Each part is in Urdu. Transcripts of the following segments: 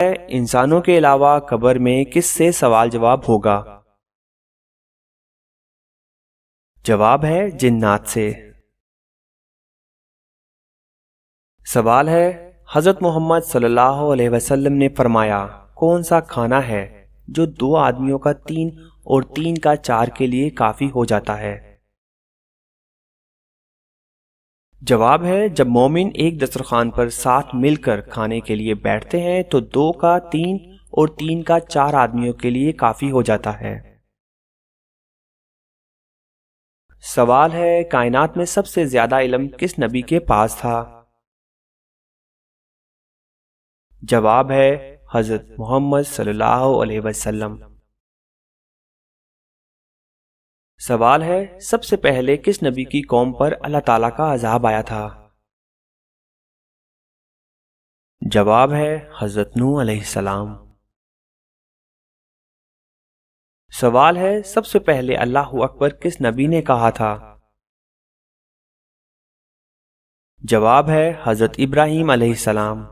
انسانوں کے علاوہ قبر میں کس سے سوال جواب ہوگا؟ جواب ہے جنات سے۔ سوال ہے حضرت محمد صلی اللہ علیہ وسلم نے فرمایا کون سا کھانا ہے جو 2 آدمیوں کا 3 اور 3 کا 4 کے لیے کافی ہو جاتا ہے؟ جواب ہے جب مومن ایک دسترخوان پر ساتھ مل کر کھانے کے لیے بیٹھتے ہیں تو 2 کا 3 اور 3 کا 4 آدمیوں کے لیے کافی ہو جاتا ہے۔ سوال ہے کائنات میں سب سے زیادہ علم کس نبی کے پاس تھا؟ جواب ہے حضرت محمد صلی اللہ علیہ وسلم۔ سوال ہے سب سے پہلے کس نبی کی قوم پر اللہ تعالیٰ کا عذاب آیا تھا؟ جواب ہے حضرت نوح علیہ السلام۔ سوال ہے سب سے پہلے اللہ اکبر کس نبی نے کہا تھا؟ جواب ہے حضرت ابراہیم علیہ السلام۔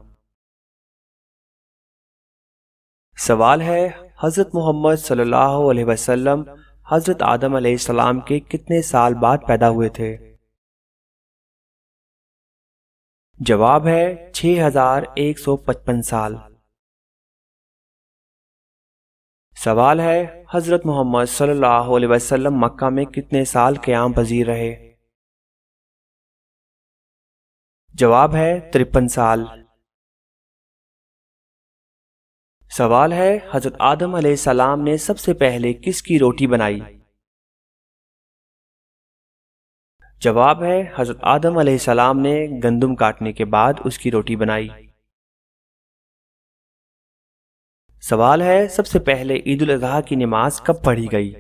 سوال ہے حضرت محمد صلی اللہ علیہ وسلم حضرت آدم علیہ السلام کے کتنے سال بعد پیدا ہوئے تھے؟ جواب ہے 6155 سال۔ سوال ہے حضرت محمد صلی اللہ علیہ وسلم مکہ میں کتنے سال قیام پذیر رہے؟ جواب ہے 53 سال۔ سوال ہے حضرت آدم علیہ السلام نے سب سے پہلے کس کی روٹی بنائی؟ جواب ہے حضرت آدم علیہ السلام نے گندم کاٹنے کے بعد اس کی روٹی بنائی۔ سوال ہے سب سے پہلے عید الاضحیٰ کی نماز کب پڑھی گئی؟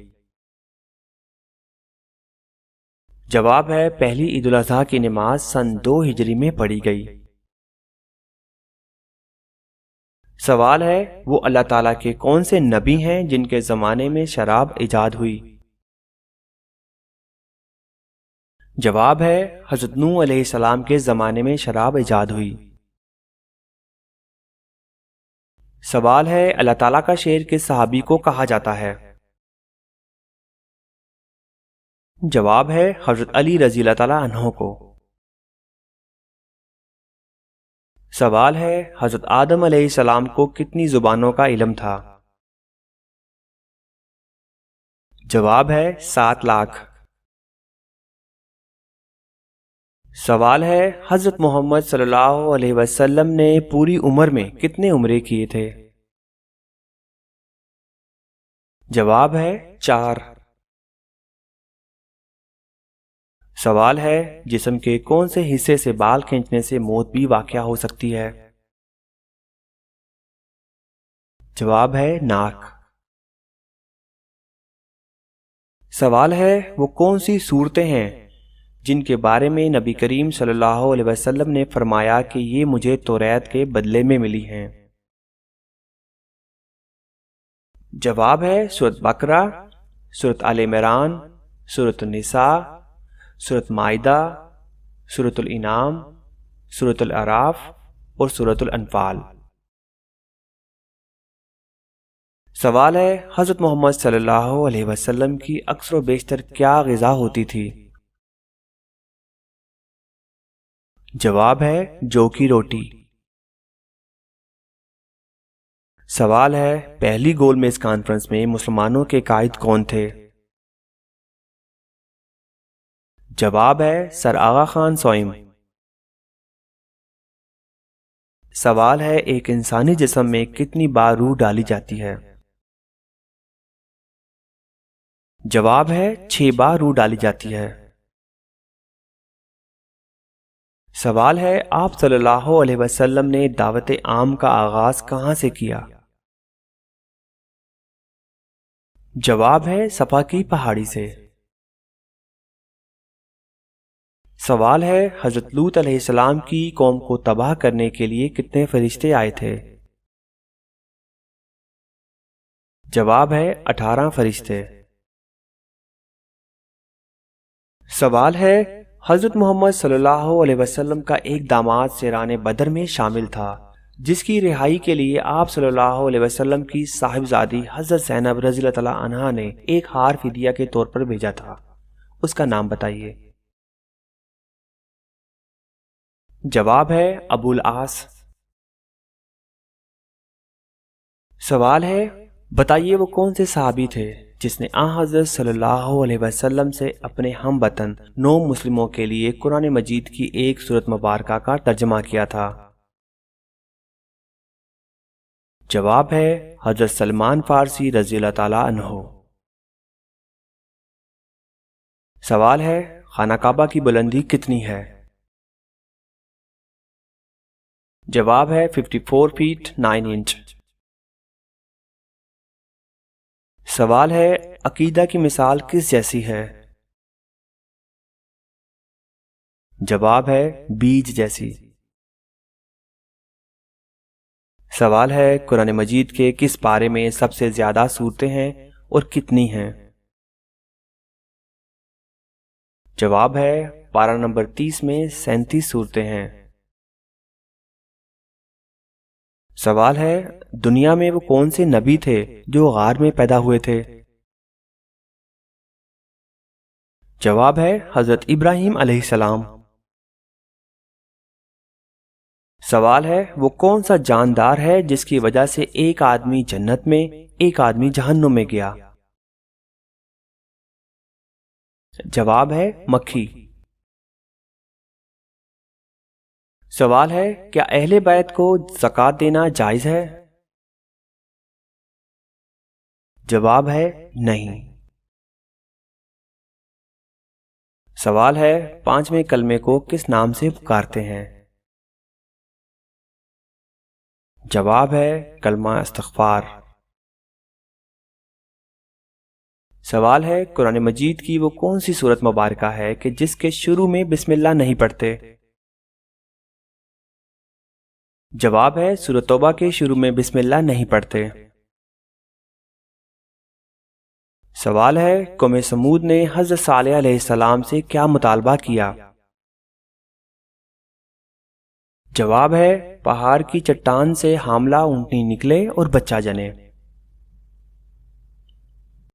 جواب ہے پہلی عید الاضحیٰ کی نماز سن 2 ہجری میں پڑھی گئی۔ سوال ہے وہ اللہ تعالیٰ کے کون سے نبی ہیں جن کے زمانے میں شراب ایجاد ہوئی؟ جواب ہے حضرت نوح علیہ السلام کے زمانے میں شراب ایجاد ہوئی۔ سوال ہے اللہ تعالیٰ کا شیر کس صحابی کو کہا جاتا ہے؟ جواب ہے حضرت علی رضی اللہ تعالیٰ عنہ کو۔ سوال ہے حضرت آدم علیہ السلام کو کتنی زبانوں کا علم تھا؟ جواب ہے 7 لاکھ۔ سوال ہے حضرت محمد صلی اللہ علیہ وسلم نے پوری عمر میں کتنے عمرے کیے تھے؟ جواب ہے 4۔ سوال ہے جسم کے کون سے حصے سے بال کھینچنے سے موت بھی واقع ہو سکتی ہے؟ جواب ہے ناک۔ سوال ہے وہ کون سی صورتیں ہیں جن کے بارے میں نبی کریم صلی اللہ علیہ وسلم نے فرمایا کہ یہ مجھے توریت کے بدلے میں ملی ہیں؟ جواب ہے سورۃ بقرہ، سورۃ آل عمران، سورۃ النساء، سورۃ مائدہ، سورۃ الانعام، سورۃ الاعراف اور سورۃ الانفال۔ سوال ہے حضرت محمد صلی اللہ علیہ وسلم کی اکثر و بیشتر کیا غذا ہوتی تھی؟ جواب ہے جو کی روٹی۔ سوال ہے پہلی گول میز کانفرنس میں مسلمانوں کے قائد کون تھے؟ جواب ہے سر آغا خان سوئم۔ سوال ہے ایک انسانی جسم میں کتنی بار روح ڈالی جاتی ہے؟ جواب ہے 6 بار روح ڈالی جاتی ہے۔ سوال ہے آپ صلی اللہ علیہ وسلم نے دعوت عام کا آغاز کہاں سے کیا؟ جواب ہے صفا کی پہاڑی سے۔ سوال ہے حضرت لوط علیہ السلام کی قوم کو تباہ کرنے کے لیے کتنے فرشتے آئے تھے؟ جواب ہے 18 فرشتے۔ سوال ہے حضرت محمد صلی اللہ علیہ وسلم کا ایک داماد سیران بدر میں شامل تھا جس کی رہائی کے لیے آپ صلی اللہ علیہ وسلم کی صاحبزادی حضرت زینب رضی اللہ تعالیٰ عنہا نے ایک ہار فدیہ کے طور پر بھیجا تھا، اس کا نام بتائیے؟ جواب ہے ابو العاص۔ سوال ہے بتائیے وہ کون سے صحابی تھے جس نے حضرت صلی اللہ علیہ وسلم سے اپنے ہم وطن 9 مسلموں کے لیے قرآن مجید کی ایک سورت مبارکہ کا ترجمہ کیا تھا؟ جواب ہے حضرت سلمان فارسی رضی اللہ تعالیٰ عنہ۔ سوال ہے خانہ کعبہ کی بلندی کتنی ہے؟ جواب ہے 54 فیٹ 9 انچ۔ سوال ہے عقیدہ کی مثال کس جیسی ہے؟ جواب ہے بیج جیسی۔ سوال ہے قرآن مجید کے کس پارے میں سب سے زیادہ سورتیں ہیں اور کتنی ہیں؟ جواب ہے پارہ نمبر 30 میں 37 سورتیں ہیں۔ سوال ہے دنیا میں وہ کون سے نبی تھے جو غار میں پیدا ہوئے تھے؟ جواب ہے حضرت ابراہیم علیہ السلام۔ سوال ہے وہ کون سا جاندار ہے جس کی وجہ سے ایک آدمی جنت میں ایک آدمی جہنم میں گیا؟ جواب ہے مکھی۔ سوال ہے کیا اہل بیت کو زکوٰۃ دینا جائز ہے؟ جواب ہے نہیں۔ سوال ہے 5ویں کلمے کو کس نام سے پکارتے ہیں؟ جواب ہے کلمہ استغفار۔ سوال ہے قرآن مجید کی وہ کون سی سورت مبارکہ ہے کہ جس کے شروع میں بسم اللہ نہیں پڑھتے؟ جواب ہے سورۃ توبہ کے شروع میں بسم اللہ نہیں پڑھتے۔ سوال ہے قوم سمود نے حضرت صالح علیہ السلام سے کیا مطالبہ کیا؟ جواب ہے پہاڑ کی چٹان سے حاملہ اونٹنی نکلے اور بچہ جنے۔